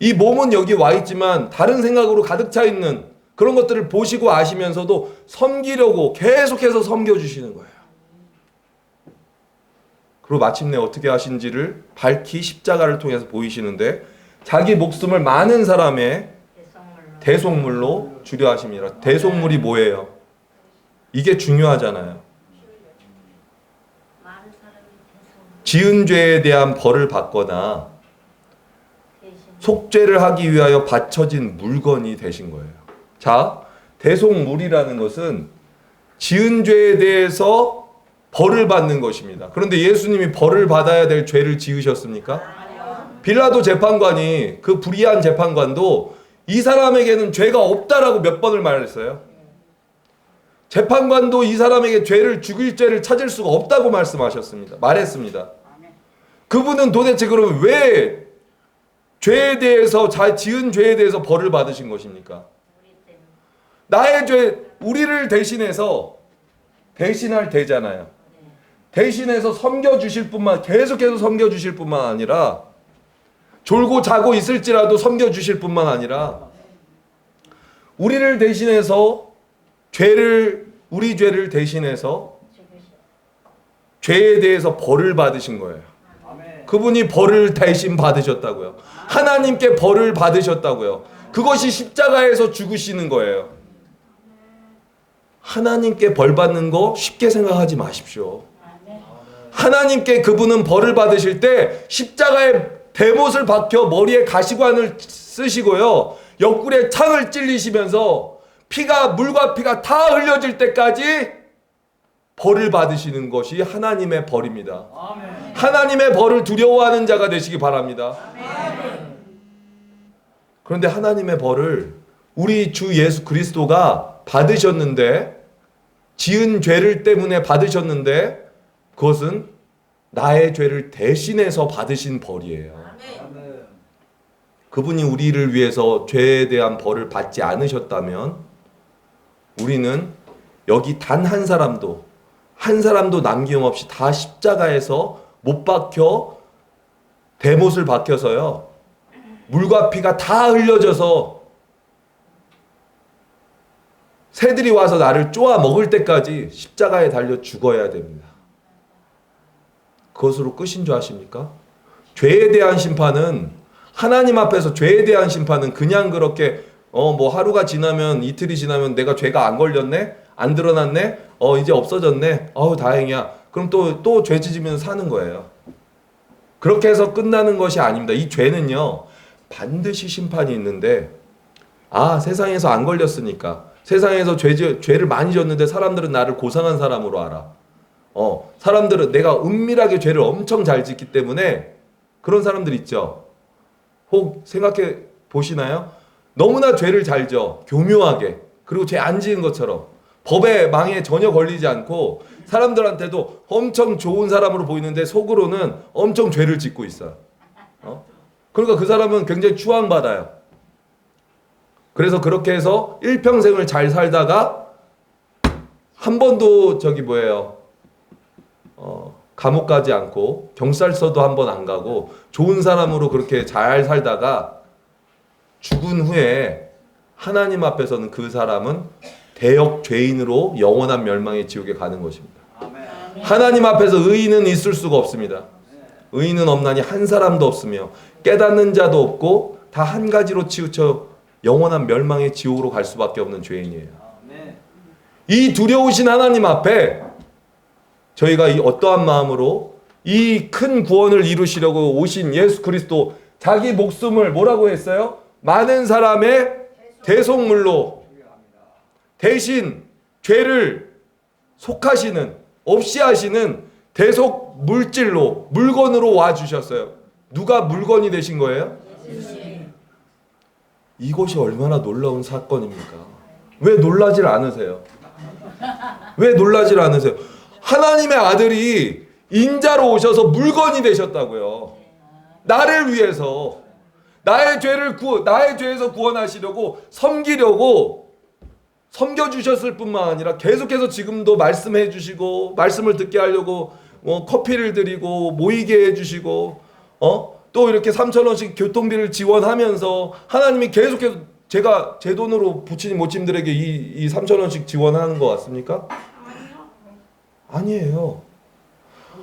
S1: 이 몸은 여기 와 있지만 다른 생각으로 가득 차 있는 그런 것들을 보시고 아시면서도 섬기려고 계속해서 섬겨주시는 거예요. 그리고 마침내 어떻게 하신지를 밝히 십자가를 통해서 보이시는데 자기 목숨을 많은 사람의 대속물로 주려 하십니다. 대속물이 뭐예요? 이게 중요하잖아요. 지은 죄에 대한 벌을 받거나 속죄를 하기 위하여 바쳐진 물건이 되신 거예요. 자, 대속물이라는 것은 지은 죄에 대해서 벌을 받는 것입니다. 그런데 예수님이 벌을 받아야 될 죄를 지으셨습니까? 빌라도 재판관이 그 불의한 재판관도 이 사람에게는 죄가 없다라고 몇 번을 말했어요. 재판관도 이 사람에게 죽일 죄를 찾을 수가 없다고 말했습니다. 그분은 도대체 그러면 왜 죄에 대해서 지은 죄에 대해서 벌을 받으신 것입니까? 나의 죄, 우리를 대신할 대잖아요. 대신해서 계속해서 섬겨주실 뿐만 아니라 졸고 자고 있을지라도 섬겨주실 뿐만 아니라 우리를 대신해서 우리 죄를 대신해서 죄에 대해서 벌을 받으신 거예요. 그분이 벌을 대신 받으셨다고요. 하나님께 벌을 받으셨다고요. 그것이 십자가에서 죽으시는 거예요. 하나님께 벌 받는 거 쉽게 생각하지 마십시오. 하나님께 그분은 벌을 받으실 때 십자가에 대못을 박혀 머리에 가시관을 쓰시고요. 옆구리에 창을 찔리시면서 물과 피가 다 흘려질 때까지 벌을 받으시는 것이 하나님의 벌입니다. 하나님의 벌을 두려워하는 자가 되시기 바랍니다. 그런데 하나님의 벌을 우리 주 예수 그리스도가 받으셨는데 지은 죄를 때문에 받으셨는데 그것은 나의 죄를 대신해서 받으신 벌이에요. 그분이 우리를 위해서 죄에 대한 벌을 받지 않으셨다면 우리는 여기 단 한 사람도 남김없이 다 십자가에서 못 박혀 대못을 박혀서요. 물과 피가 다 흘려져서 새들이 와서 나를 쪼아 먹을 때까지 십자가에 달려 죽어야 됩니다. 그것으로 끝인 줄 아십니까? 죄에 대한 심판은 하나님 앞에서 죄에 대한 심판은 그냥 그렇게 하루가 지나면 이틀이 지나면 내가 죄가 안 걸렸네? 안 드러났네? 이제 없어졌네? 다행이야. 그럼 또 죄 짓으면서 사는 거예요. 그렇게 해서 끝나는 것이 아닙니다. 이 죄는요, 반드시 심판이 있는데, 세상에서 안 걸렸으니까, 세상에서 죄를 많이 졌는데 사람들은 나를 고상한 사람으로 알아. 사람들은 내가 은밀하게 죄를 엄청 잘 짓기 때문에 그런 사람들 있죠. 혹 생각해 보시나요? 너무나 죄를 잘 져. 교묘하게. 그리고 죄 안 지은 것처럼. 법의 망에 전혀 걸리지 않고 사람들한테도 엄청 좋은 사람으로 보이는데 속으로는 엄청 죄를 짓고 있어요. 그러니까 그 사람은 굉장히 추앙받아요. 그래서 그렇게 해서 일평생을 잘 살다가 한 번도 감옥 가지 않고 경찰서도 한 번 안 가고 좋은 사람으로 그렇게 잘 살다가 죽은 후에 하나님 앞에서는 그 사람은 대역 죄인으로 영원한 멸망의 지옥에 가는 것입니다. 하나님 앞에서 의인은 있을 수가 없습니다. 의인은 없나니 한 사람도 없으며 깨닫는 자도 없고 다 한 가지로 치우쳐 영원한 멸망의 지옥으로 갈 수밖에 없는 죄인이에요. 이 두려우신 하나님 앞에 저희가 이 어떠한 마음으로 이 큰 구원을 이루시려고 오신 예수 그리스도 자기 목숨을 뭐라고 했어요? 많은 사람의 대속물로 대신 죄를 속하시는, 없이 하시는 대속 물질로, 물건으로 와 주셨어요. 누가 물건이 되신 거예요? 이것이 얼마나 놀라운 사건입니까? 왜 놀라질 않으세요? 왜 놀라질 않으세요? 하나님의 아들이 인자로 오셔서 물건이 되셨다고요. 나를 위해서, 나의 죄에서 구원하시려고, 섬기려고 섬겨주셨을 뿐만 아니라 계속해서 지금도 말씀해 주시고, 말씀을 듣게 하려고 커피를 드리고 모이게 해주시고, 또 이렇게 3,000원씩 교통비를 지원하면서 하나님이 계속해서, 제가 제 돈으로 부친이 모친들에게 이 3,000원씩 지원하는 것 같습니까? 아니에요.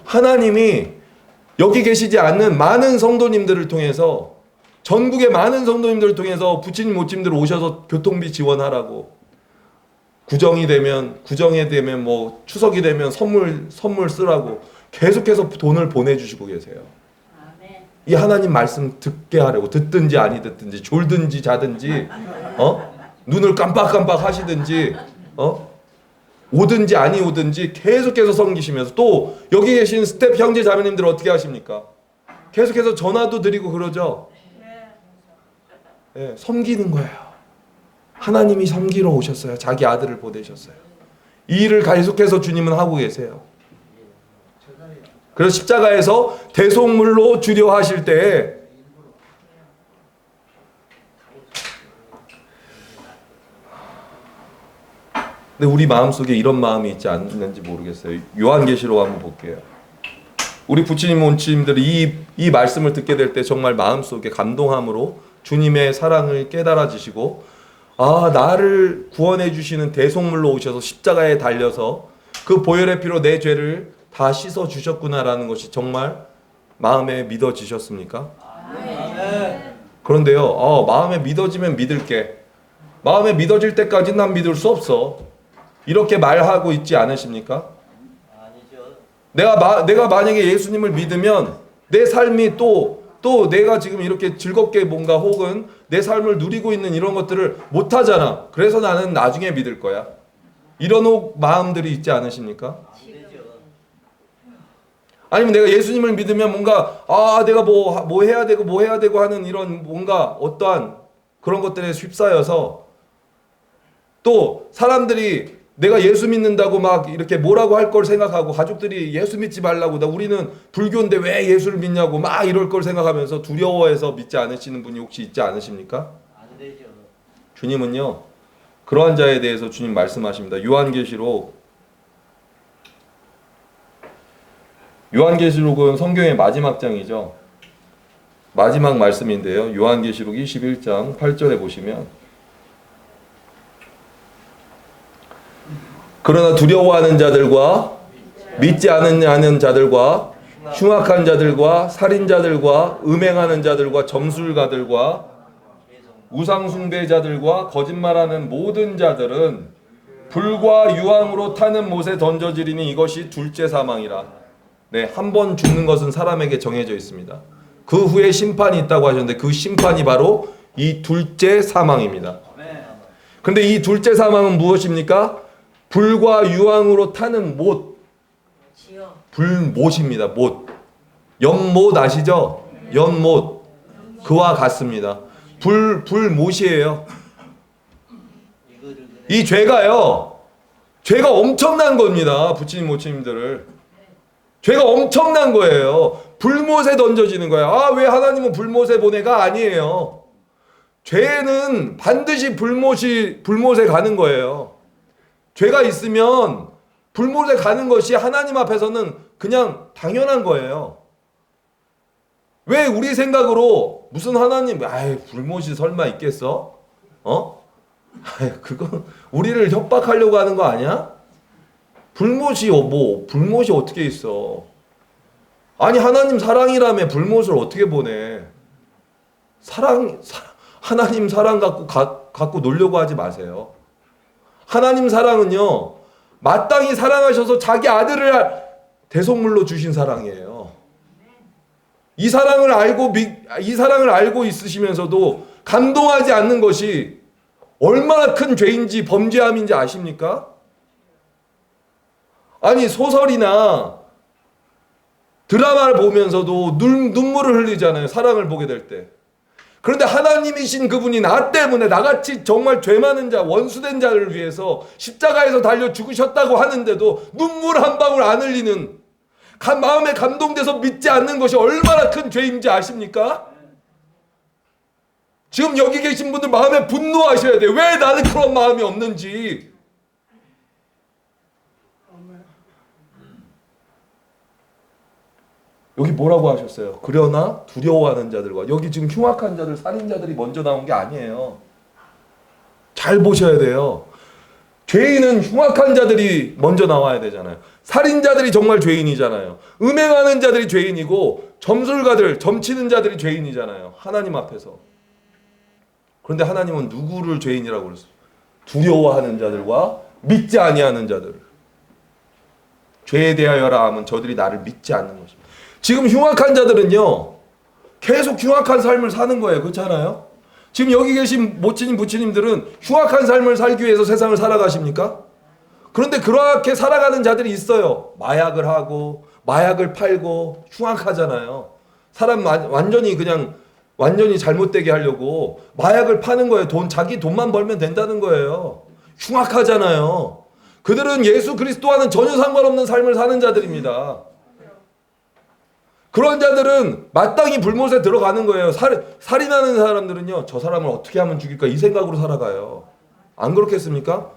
S1: 하나님이 여기 계시지 않는 많은 성도님들을 통해서, 전국의 많은 성도님들을 통해서 부친 모친들 오셔서 교통비 지원하라고, 구정에 되면 뭐 추석이 되면 선물 쓰라고 계속해서 돈을 보내주시고 계세요. 이 하나님 말씀 듣게 하려고, 듣든지 아니 듣든지, 졸든지 자든지, 눈을 깜빡깜빡 하시든지, 오든지 아니 오든지 계속해서 섬기시면서, 또 여기 계신 스텝 형제 자매님들 어떻게 하십니까? 계속해서 전화도 드리고 그러죠. 네, 섬기는 거예요. 하나님이 섬기러 오셨어요. 자기 아들을 보내셨어요. 이 일을 계속해서 주님은 하고 계세요. 그래서 십자가에서 대속물로 주려 하실 때 근데 우리 마음속에 이런 마음이 있지 않는지 모르겠어요. 요한계시록 한번 볼게요. 우리 부치님 모친님들이 이 말씀을 듣게 될 때 정말 마음속에 감동함으로 주님의 사랑을 깨달아지시고, 아, 나를 구원해 주시는 대속물로 오셔서 십자가에 달려서 그 보혈의 피로 내 죄를 다 씻어 주셨구나라는 것이 정말 마음에 믿어지셨습니까? 그런데요, 마음에 믿어지면 믿을게. 마음에 믿어질 때까지는 난 믿을 수 없어. 이렇게 말하고 있지 않으십니까? 내가 만약에 예수님을 믿으면 내 삶이 또 내가 지금 이렇게 즐겁게 뭔가 혹은 내 삶을 누리고 있는 이런 것들을 못 하잖아. 그래서 나는 나중에 믿을 거야. 이런 마음들이 있지 않으십니까? 아니면 내가 예수님을 믿으면 뭔가 내가 뭐 해야 되고 하는 이런 뭔가 어떠한 그런 것들에 휩싸여서, 또 사람들이 내가 예수 믿는다고 막 이렇게 뭐라고 할 걸 생각하고, 가족들이 예수 믿지 말라고, 우리는 불교인데 왜 예수를 믿냐고 막 이럴 걸 생각하면서 두려워해서 믿지 않으시는 분이 혹시 있지 않으십니까?
S3: 안 되죠.
S1: 주님은요, 그러한 자에 대해서 주님 말씀하십니다. 요한계시록은 성경의 마지막 장이죠. 마지막 말씀인데요. 요한계시록 21장 8절에 보시면, 그러나 두려워하는 자들과 믿지 않는 자들과 흉악한 자들과 살인자들과 음행하는 자들과 점술가들과 우상숭배자들과 거짓말하는 모든 자들은 불과 유황으로 타는 못에 던져지리니 이것이 둘째 사망이라. 네, 한 번 죽는 것은 사람에게 정해져 있습니다. 그 후에 심판이 있다고 하셨는데 그 심판이 바로 이 둘째 사망입니다. 근데 이 둘째 사망은 무엇입니까? 불과 유황으로 타는 못, 불못입니다. 못. 연못 아시죠? 연못. 그와 같습니다. 불못이에요. 이 죄가 엄청난 겁니다. 부치님 모치님들을. 죄가 엄청난 거예요. 불못에 던져지는 거예요. 왜 하나님은 불못에 보내가? 아니에요. 죄는 반드시 불못에 가는 거예요. 죄가 있으면 불못에 가는 것이 하나님 앞에서는 그냥 당연한 거예요. 왜 우리 생각으로 무슨 하나님, 불못이 설마 있겠어? 그건 우리를 협박하려고 하는 거 아니야? 불못이 어떻게 있어? 아니, 하나님 사랑이라며 불못을 어떻게 보내? 하나님 사랑 갖고 놀려고 하지 마세요. 하나님 사랑은요, 마땅히 사랑하셔서 자기 아들을 대속물로 주신 사랑이에요. 이 사랑을 알고 있으시면서도 감동하지 않는 것이 얼마나 큰 죄인지 범죄함인지 아십니까? 아니 소설이나 드라마를 보면서도 눈물을 흘리잖아요. 사랑을 보게 될 때. 그런데 하나님이신 그분이 나 때문에 나같이 정말 죄 많은 자, 원수된 자를 위해서 십자가에서 달려 죽으셨다고 하는데도 눈물 한 방울 안 흘리는, 마음에 감동돼서 믿지 않는 것이 얼마나 큰 죄인지 아십니까? 지금 여기 계신 분들 마음에 분노하셔야 돼요. 왜 나는 그런 마음이 없는지. 여기 뭐라고 하셨어요? 그러나 두려워하는 자들과, 여기 지금 흉악한 자들, 살인자들이 먼저 나온 게 아니에요. 잘 보셔야 돼요. 죄인은 흉악한 자들이 먼저 나와야 되잖아요. 살인자들이 정말 죄인이잖아요. 음행하는 자들이 죄인이고 점술가들, 점치는 자들이 죄인이잖아요. 하나님 앞에서. 그런데 하나님은 누구를 죄인이라고 그랬어요? 두려워하는 자들과 믿지 아니하는 자들을. 죄에 대하여라 하면 저들이 나를 믿지 않는 것입니다. 지금 흉악한 자들은요, 계속 흉악한 삶을 사는 거예요. 그렇잖아요? 지금 여기 계신 모치님, 부치님들은 흉악한 삶을 살기 위해서 세상을 살아가십니까? 그런데 그렇게 살아가는 자들이 있어요. 마약을 하고, 마약을 팔고, 흉악하잖아요. 사람 완전히 잘못되게 하려고 마약을 파는 거예요. 자기 돈만 벌면 된다는 거예요. 흉악하잖아요. 그들은 예수 그리스도와는 전혀 상관없는 삶을 사는 자들입니다. 그런 자들은 마땅히 불못에 들어가는 거예요. 살인하는 사람들은요, 저 사람을 어떻게 하면 죽일까 이 생각으로 살아가요. 안 그렇겠습니까?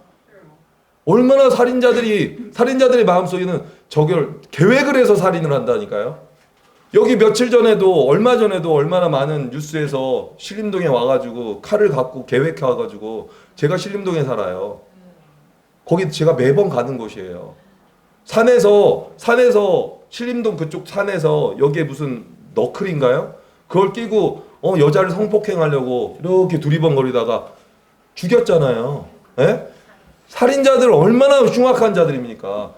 S1: 얼마나 살인자들의 마음속에는 저걸 계획을 해서 살인을 한다니까요. 여기 얼마 전에도 얼마나 많은 뉴스에서 신림동에 와가지고 칼을 갖고 계획해 와가지고, 제가 신림동에 살아요. 거기 제가 매번 가는 곳이에요. 산에서 신림동 그쪽 산에서 여기에 무슨 너클인가요? 그걸 끼고 여자를 성폭행하려고 이렇게 두리번거리다가 죽였잖아요. 예? 살인자들 얼마나 흉악한 자들입니까?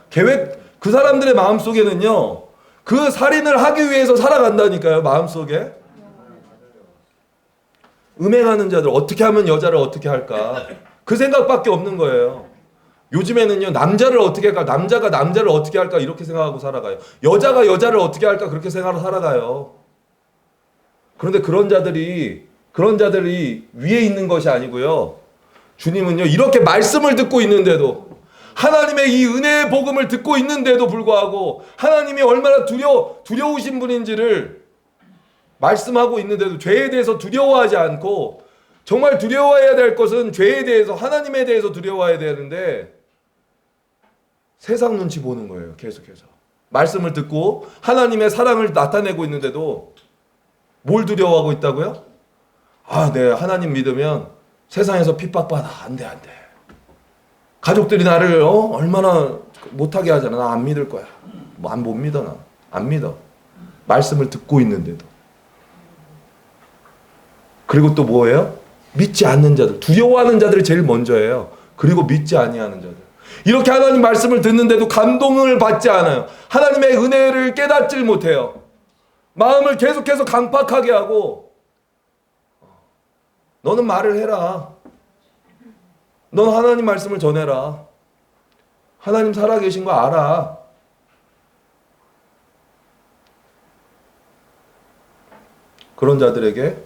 S1: 그 사람들의 마음속에는요, 그 살인을 하기 위해서 살아간다니까요. 마음속에. 음행하는 자들, 어떻게 하면 여자를 어떻게 할까, 그 생각밖에 없는 거예요. 요즘에는요, 남자를 어떻게 할까, 남자가 남자를 어떻게 할까 이렇게 생각하고 살아가요. 여자가 여자를 어떻게 할까 그렇게 생각하고 살아가요. 그런데 그런 자들이 위에 있는 것이 아니고요. 주님은요, 이렇게 말씀을 듣고 있는데도, 하나님의 이 은혜의 복음을 듣고 있는데도 불구하고 하나님이 얼마나 두려우신 분인지를 말씀하고 있는데도 죄에 대해서 두려워하지 않고, 정말 두려워해야 될 것은 죄에 대해서, 하나님에 대해서 두려워해야 되는데 세상 눈치 보는 거예요. 계속해서 말씀을 듣고 하나님의 사랑을 나타내고 있는데도 뭘 두려워하고 있다고요? 네, 하나님 믿으면 세상에서 핍박받아. 안 돼. 가족들이 나를 얼마나 못하게 하잖아. 나 안 믿을 거야. 못 믿어. 나 안 믿어. 말씀을 듣고 있는데도. 그리고 또 뭐예요? 믿지 않는 자들, 두려워하는 자들이 제일 먼저예요. 그리고 믿지 아니하는 자들. 이렇게 하나님 말씀을 듣는데도 감동을 받지 않아요. 하나님의 은혜를 깨닫질 못해요. 마음을 계속해서 강팍하게 하고, 너는 말을 해라. 넌 하나님 말씀을 전해라. 하나님 살아계신 거 알아. 그런 자들에게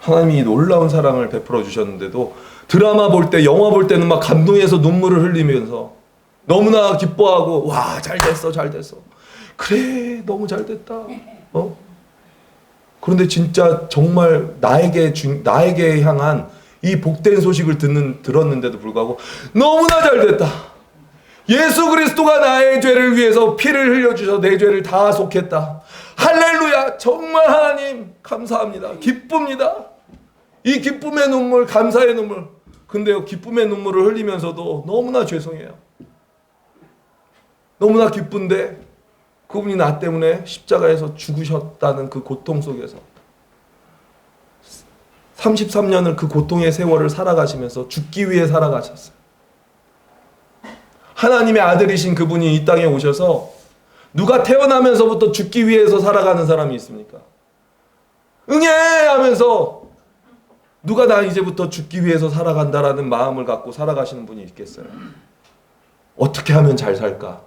S1: 하나님이 놀라운 사랑을 베풀어 주셨는데도, 드라마 볼 때, 영화 볼 때는 막 감동해서 눈물을 흘리면서 너무나 기뻐하고, 와, 잘 됐어. 그래, 너무 잘 됐다. 그런데 진짜 정말 나에게 향한 이 복된 소식을 들었는데도 불구하고 너무나 잘 됐다. 예수 그리스도가 나의 죄를 위해서 피를 흘려주셔서 내 죄를 다 속했다. 할렐루야. 정말 하나님 감사합니다. 기쁩니다. 이 기쁨의 눈물, 감사의 눈물. 근데요, 기쁨의 눈물을 흘리면서도 너무나 죄송해요. 너무나 기쁜데 그분이 나 때문에 십자가에서 죽으셨다는 그 고통 속에서 33년을 그 고통의 세월을 살아가시면서 죽기 위해 살아가셨어요. 하나님의 아들이신 그분이 이 땅에 오셔서, 누가 태어나면서부터 죽기 위해서 살아가는 사람이 있습니까? 응애 하면서 누가 나 이제부터 죽기 위해서 살아간다라는 마음을 갖고 살아가시는 분이 있겠어요? 어떻게 하면 잘 살까?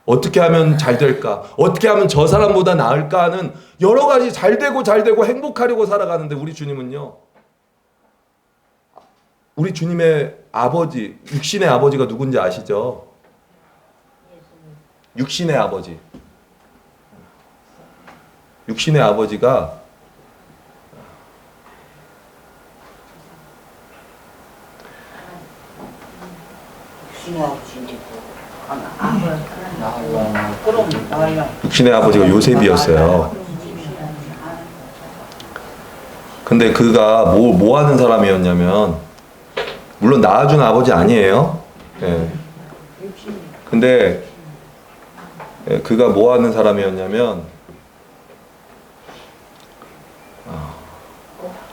S1: 어떻게 하면 잘 될까? 어떻게 하면 저 사람보다 나을까 하는 여러 가지 잘 되고 행복하려고 살아가는데 우리 주님은요. 우리 주님의 아버지, 육신의 아버지가 누군지 아시죠? 육신의 아버지. 육신의 아버지가 육신의 아버지가 요셉이었어요. 근데 그가 뭐 하는 사람이었냐면, 물론 낳아준 아버지 아니에요. 예. 근데 그가 뭐 하는 사람이었냐면,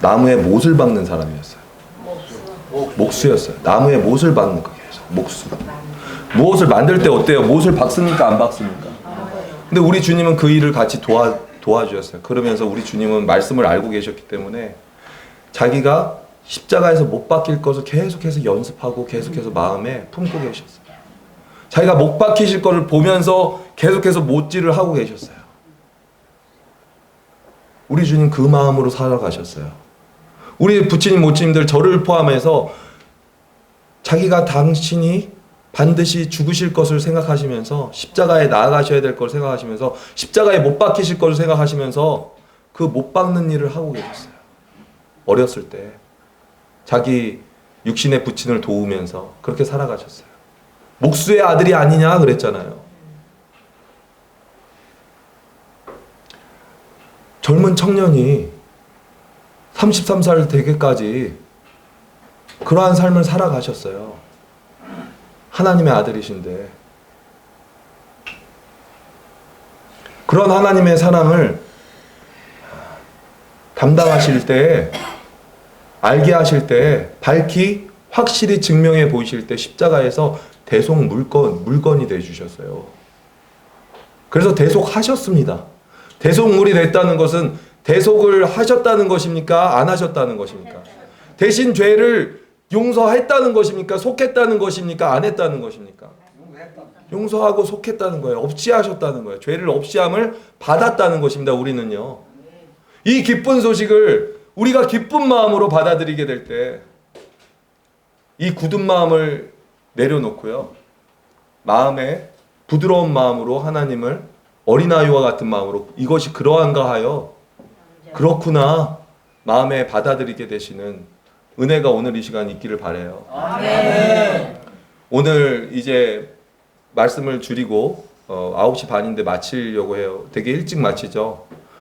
S1: 나무에 못을 박는 사람이었어요. 목수였어요. 나무에 못을 박는 거 계속. 목수. 무엇을 만들 때 어때요? 못을 박습니까? 안 박습니까? 근데 우리 주님은 그 일을 같이 도와주셨어요. 그러면서 우리 주님은 말씀을 알고 계셨기 때문에 자기가 십자가에서 못 박힐 것을 계속해서 연습하고 계속해서 마음에 품고 계셨어요. 자기가 못 박히실 것을 보면서 계속해서 못질을 하고 계셨어요. 우리 주님 그 마음으로 살아가셨어요. 우리 부처님 모친님들 저를 포함해서 자기가 당신이 반드시 죽으실 것을 생각하시면서 십자가에 나아가셔야 될 걸 생각하시면서 십자가에 못 박히실 것을 생각하시면서 그 못 박는 일을 하고 계셨어요. 어렸을 때 자기 육신의 부친을 도우면서 그렇게 살아가셨어요. 목수의 아들이 아니냐 그랬잖아요. 젊은 청년이 33살 되기까지 그러한 삶을 살아가셨어요. 하나님의 아들이신데 그런 하나님의 사랑을 담당하실 때, 알게 하실 때, 밝히 확실히 증명해 보이실 때 십자가에서 대속 물건이 되주셨어요. 그래서 대속하셨습니다. 대속물이 됐다는 것은 대속을 하셨다는 것입니까? 안 하셨다는 것입니까? 대신 죄를 용서했다는 것입니까? 속했다는 것입니까? 안 했다는 것입니까? 용서하고 속했다는 거예요. 없이 하셨다는 거예요. 죄를 없이 함을 받았다는 것입니다. 우리는요. 이 기쁜 소식을 우리가 기쁜 마음으로 받아들이게 될 때 이 굳은 마음을 내려놓고요. 마음에 부드러운 마음으로 하나님을 어린아이와 같은 마음으로 이것이 그러한가 하여 그렇구나 마음에 받아들이게 되시는 은혜가 오늘 이 시간 있기를 바라요.
S4: 아멘.
S1: 오늘 이제 말씀을 줄이고 9시 반인데 마치려고 해요. 되게 일찍 마치죠.